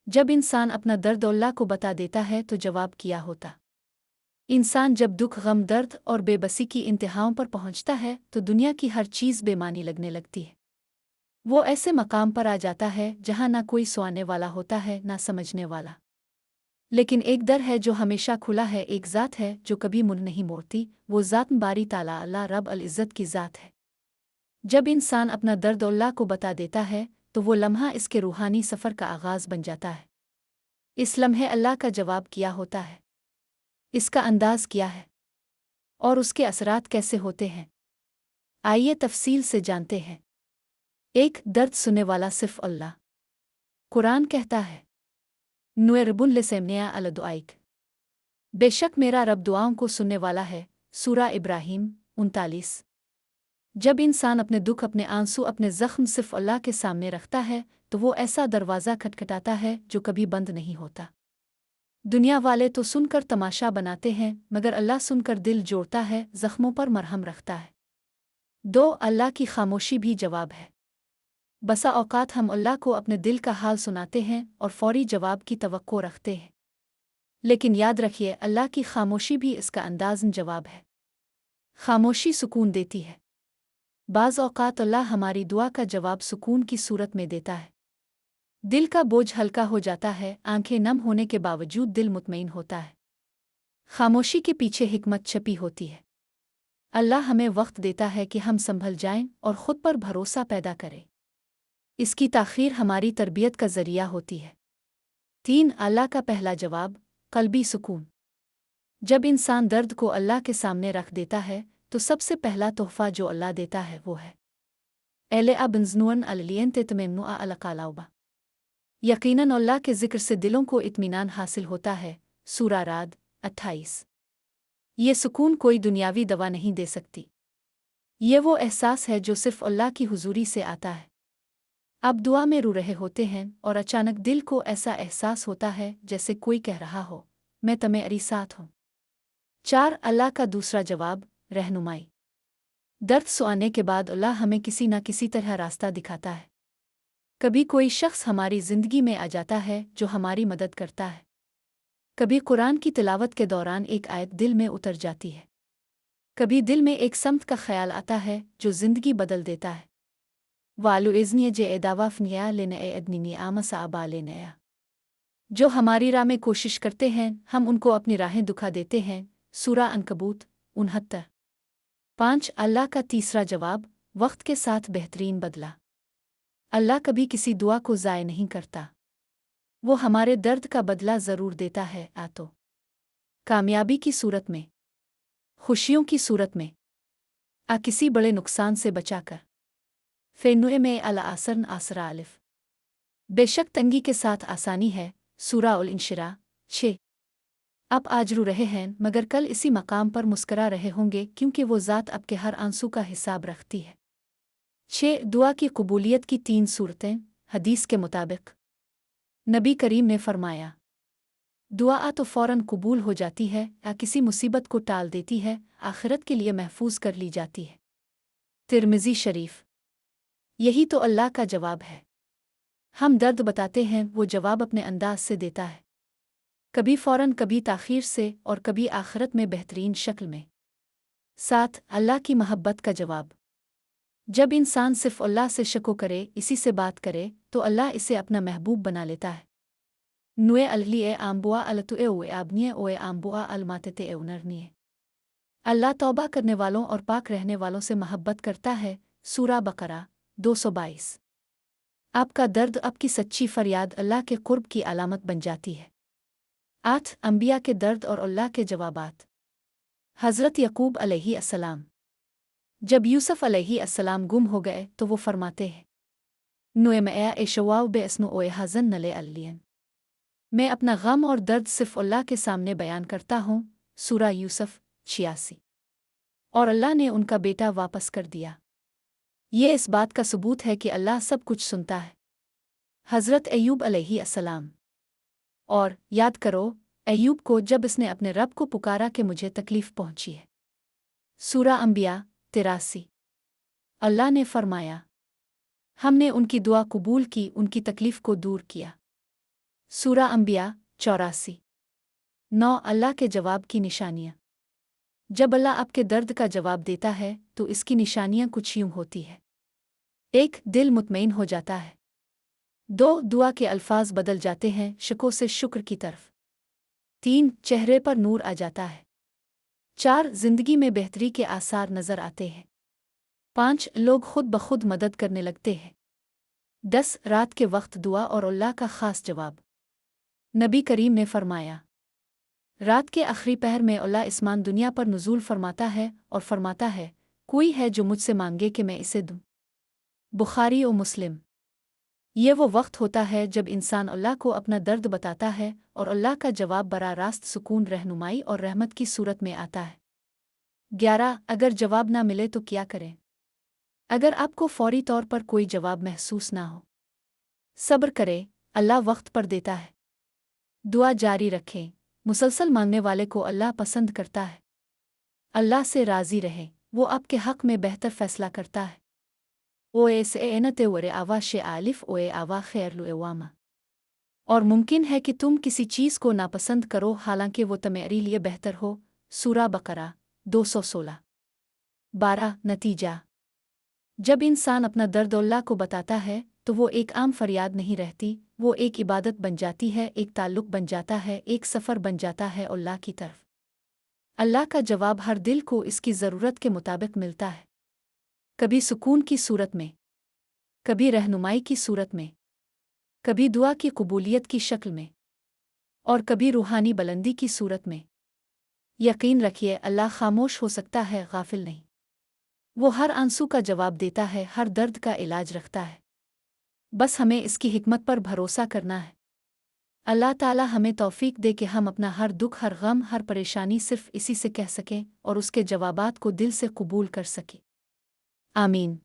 जब इंसान अपना दर्द अल्लाह को बता देता है तो जवाब क्या होता। इंसान जब दुख गम दर्द और बेबसी की इंतहाओं पर पहुंचता है तो दुनिया की हर चीज़ बेमानी लगने लगती है। वो ऐसे मकाम पर आ जाता है जहां ना कोई सुआने वाला होता है ना समझने वाला। लेकिन एक दर है जो हमेशा खुला है, एक ज़ात है जो कभी मुड़ नहीं मोड़ती, वो ज़ात बारी ताला अल्लाह रब अल इज़्ज़त की ज़ात है। जब इंसान अपना दर्द अल्लाह को बता देता है तो वो लम्हा इसके रूहानी सफ़र का आगाज़ बन जाता है। इस लम्हे अल्लाह का जवाब क्या होता है, इसका अंदाज़ क्या है और उसके असरात कैसे होते हैं, आइए तफसील से जानते हैं। एक, दर्द सुनने वाला सिर्फ अल्लाह। कुरान कहता है, नुरबुन लसेमनिया अल दुआइक, बेशक मेरा रब दुआओं को सुनने वाला है। सूरा इब्राहीम 39। जब इंसान अपने दुख, अपने आंसू, अपने ज़ख्म सिर्फ अल्लाह के सामने रखता है तो वो ऐसा दरवाज़ा खटखटाता है जो कभी बंद नहीं होता। दुनिया वाले तो सुनकर तमाशा बनाते हैं मगर अल्लाह सुनकर दिल जोड़ता है, ज़ख्मों पर मरहम रखता है। 2, अल्लाह की खामोशी भी जवाब है। बसा औकात हम अल्लाह को अपने दिल का हाल सुनाते हैं और फौरी जवाब की तवक्को रखते हैं, लेकिन याद रखिए अल्लाह की खामोशी भी इसका अंदाज़न जवाब है। खामोशी सुकून देती है। बाज़ औकात अल्लाह हमारी दुआ का जवाब सुकून की सूरत में देता है। दिल का बोझ हल्का हो जाता है, आंखें नम होने के बावजूद दिल मुतमईन होता है। खामोशी के पीछे हिकमत छपी होती है। अल्लाह हमें वक्त देता है कि हम संभल जाएं और खुद पर भरोसा पैदा करें। इसकी ताख़ीर हमारी तरबियत का ज़रिया होती है। 3, अल्लाह का पहला जवाब, क़ल्बी सुकून। जब इंसान दर्द को अल्लाह के सामने रख देता है तो सबसे पहला तोहफ़ा जो अल्लाह देता है वो है एले अबंजनुअन अलियन ततमेनुआ अलकालाउबा। यकीनन अल्लाह के ज़िक्र से दिलों को इत्मीनान हासिल होता है। सूरा राद 28। ये सुकून कोई दुनियावी दवा नहीं दे सकती। ये वो एहसास है जो सिर्फ अल्लाह की हुजूरी से आता है। आप दुआ में रो रहे होते हैं और अचानक दिल को ऐसा एहसास होता है जैसे कोई कह रहा हो, मैं तुम्हारे साथ हूँ। 4, अल्लाह का दूसरा जवाब, रहनुमाई। दर्द सुआने के बाद अल्लाह हमें किसी न किसी तरह रास्ता दिखाता है। कभी कोई शख्स हमारी ज़िंदगी में आ जाता है जो हमारी मदद करता है। कभी कुरान की तिलावत के दौरान एक आयत दिल में उतर जाती है। कभी दिल में एक समत का ख्याल आता है जो ज़िंदगी बदल देता है। वालु इज़्निय जे एदावाफ़निया लेने एदनिनी आमसा आबा लेनया। जो हमारी राह में कोशिश करते हैं हम उनको अपनी राहें दुखा देते हैं। सूरा अनकबूत 69। 5, अल्लाह का तीसरा जवाब, वक्त के साथ बेहतरीन बदला। अल्लाह कभी किसी दुआ को ज़ाय नहीं करता। वो हमारे दर्द का बदला ज़रूर देता है, तो कामयाबी की सूरत में, खुशियों की सूरत में, किसी बड़े नुकसान से बचाकर। फ़ेनुए में अल आसरन आसरा अलिफ। बेशक तंगी के साथ आसानी है। सूरा उल इंशिरा 6। आप आज रो रहे हैं मगर कल इसी मकाम पर मुस्करा रहे होंगे क्योंकि वो ज़ात आपके हर आंसू का हिसाब रखती है। 6, दुआ की कबूलियत की 3 सूरतें। हदीस के मुताबिक नबी करीम ने फरमाया, दुआ तो फ़ौरन कबूल हो जाती है या किसी मुसीबत को टाल देती है, आखिरत के लिए महफूज कर ली जाती है। तिरमिज़ी शरीफ। यही तो अल्लाह का जवाब है। हम दर्द बताते हैं, वो जवाब अपने अंदाज से देता है, कभी फ़ौरन, कभी ताख़ीर से और कभी आखिरत में बेहतरीन शक्ल में। 7, अल्लाह की महब्बत का जवाब। जब इंसान सिर्फ अल्लाह से शको करे, इसी से बात करे, तो अल्लाह इसे अपना महबूब बना लेता है। नुए अल्ली आम्बुआ अलतुए ओए आबनिए ओए आम्बुआ अलमाते ए उनरनिए। अल्लाह तौबा करने वालों और पाक रहने वालों से महब्बत करता है। सूरा बकरा 222। आपका दर्द, आपकी सच्ची फरियाद अल्लाह के कुर्ब की अलामत बन जाती है। 8, अंबिया के दर्द और अल्लाह के जवाबात। हज़रत यकूब अलैहि अस्सलाम। जब यूसुफ अलैहि अस्सलाम गुम हो गए तो वो फरमाते हैं, नुएमया एशवाउ बेस्नु ओए हज़न नले अलियन। मैं अपना गम और दर्द सिर्फ अल्लाह के सामने बयान करता हूँ। सूरा यूसुफ 86। और अल्लाह ने उनका बेटा वापस कर दिया। ये इस बात का सबूत है कि अल्लाह सब कुछ सुनता है। हज़रत अय्यूब अलैहि अस्सलाम। और याद करो अय्यूब को जब इसने अपने रब को पुकारा कि मुझे तकलीफ़ पहुंची है। सूरा अंबिया 83। अल्लाह ने फरमाया, हमने उनकी दुआ कबूल की, उनकी तकलीफ़ को दूर किया। सूरा अंबिया 84। 9 अल्लाह के जवाब की निशानियाँ। जब अल्लाह आपके दर्द का जवाब देता है तो इसकी निशानियाँ कुछ यूं होती है। 1 दिल मुतमईन हो जाता है। 2 दुआ के अल्फाज बदल जाते हैं शकों से शुक्र की तरफ। 3 चेहरे पर नूर आ जाता है। 4 जिंदगी में बेहतरी के आसार नजर आते हैं। 5 लोग खुद ब खुद मदद करने लगते हैं। 10 रात के वक्त दुआ और अल्लाह का खास जवाब। नबी करीम ने फरमाया, रात के आखिरी पहर में अल्लाह इस्मान दुनिया पर नुज़ूल फरमाता है और फरमाता है, कोई है जो मुझसे मांगे कि मैं इसे दूं। बुखारी और मुस्लिम। ये वो वक्त होता है जब इंसान अल्लाह को अपना दर्द बताता है और अल्लाह का जवाब बरा रास्त सुकून, रहनुमाई और रहमत की सूरत में आता है। 11 अगर जवाब ना मिले तो क्या करें? अगर आपको फौरी तौर पर कोई जवाब महसूस ना हो, सब्र करें, अल्लाह वक्त पर देता है। दुआ जारी रखें, मुसलसल मांगने वाले को अल्लाह पसंद करता है। अल्लाह से राज़ी रहे, वो आपके हक़ में बेहतर फैसला करता है। और मुमकिन है कि तुम किसी चीज़ को नापसंद करो हालांकि वो तुम्हारे लिए बेहतर हो। सूरा बकरा 216। 12 नतीजा। जब इंसान अपना दर्द अल्लाह को बताता है तो वो एक आम फरियाद नहीं रहती, वो एक इबादत बन जाती है, एक ताल्लुक़ बन जाता है, एक सफ़र बन जाता है अल्लाह की तरफ। अल्लाह का जवाब हर दिल को इसकी ज़रूरत के मुताबिक मिलता है। कभी सुकून की सूरत में, कभी रहनुमाई की सूरत में, कभी दुआ की कबूलियत की शक्ल में, और कभी रूहानी बुलंदी की सूरत में। यकीन रखिए, अल्लाह खामोश हो सकता है, गाफिल नहीं। वो हर आंसू का जवाब देता है, हर दर्द का इलाज रखता है। बस हमें इसकी हिकमत पर भरोसा करना है। अल्लाह ताला हमें तौफीक दे कि हम अपना हर दुख, हर गम, हर परेशानी सिर्फ इसी से कह सकें और उसके जवाबात को दिल से कबूल कर सकें। आमीन।